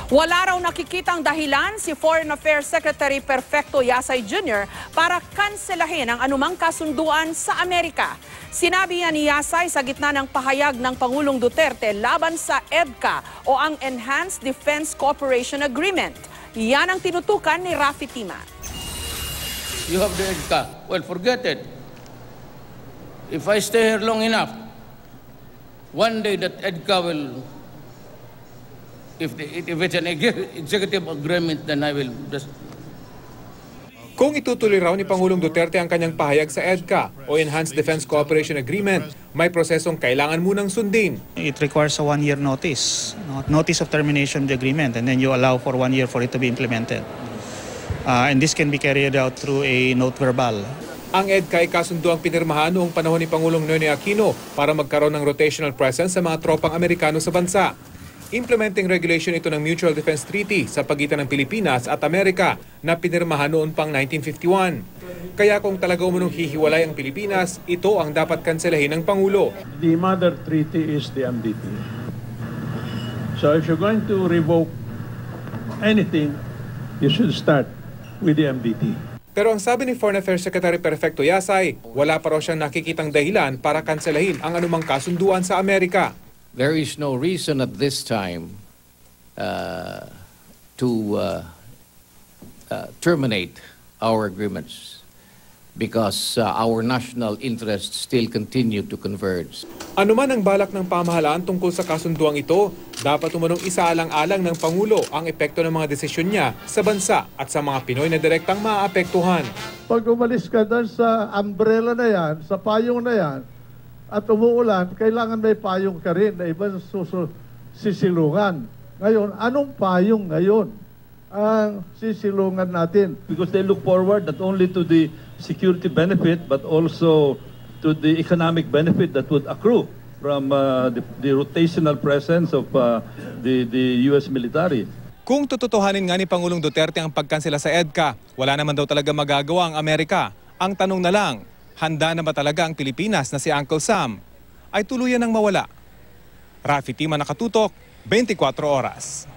Wala raw nakikitang dahilan si Foreign Affairs Secretary Perfecto Yasay Jr. para kanselahin ang anumang kasunduan sa Amerika. Sinabi niya ni Yasay sa gitna ng pahayag ng Pangulong Duterte laban sa EDCA o ang Enhanced Defense Cooperation Agreement. Yan ang tinutukan ni Rafi Tima. You have the EDCA. Well, forget it. If I stay here long enough, one day that EDCA will, if it's an executive agreement, then I will just... Kung itutuloy raw ni Pangulong Duterte ang kanyang pahayag sa EDCA o Enhanced Defense Cooperation Agreement, may prosesong kailangan munang sundin. It requires a one-year notice, notice of termination of the agreement, and then you allow for 1 year for it to be implemented. And this can be carried out through a note verbal. Ang EDCA ay kasunduang pinirmahan noong panahon ni Pangulong Noynoy Aquino para magkaroon ng rotational presence sa mga tropang Amerikano sa bansa. Implementing regulation ito ng Mutual Defense Treaty sa pagitan ng Pilipinas at Amerika na pinirmahan noon pang 1951. Kaya kung talaga umunong hihiwalay ang Pilipinas, ito ang dapat kanselahin ng Pangulo. The mother treaty is the MDT. So if you're going to revoke anything, you should start with the MDT. Pero ang sabi ni Foreign Affairs Secretary Perfecto Yasay, wala pa raw siyang nakikitang dahilan para kanselahin ang anumang kasunduan sa Amerika. There is no reason at this time to terminate our agreements because our national interests still continue to converge. Ano man ang balak ng pamahalaan tungkol sa kasunduang ito, dapat umunong isaalang-alang ng Pangulo ang epekto ng mga desisyon niya sa bansa at sa mga Pinoy na direktang maaapektuhan. Pag umalis ka doon sa umbrella na yan, sa payong na yan, at umuulan, kailangan may payong ka rin na ibang sisilungan. Ngayon, anong payong ngayon ang sisilungan natin? Because they look forward not only to the security benefit but also to the economic benefit that would accrue from the rotational presence of the U.S. military. Kung tututuhanin nga ni Pangulong Duterte ang pagkansela sa EDCA, wala naman daw talaga magagawa ang Amerika. Ang tanong na lang, handa na ba talaga ang Pilipinas na si Uncle Sam ay tuluyan ng mawala? Rafi Tima, Nakatutok, 24 Oras.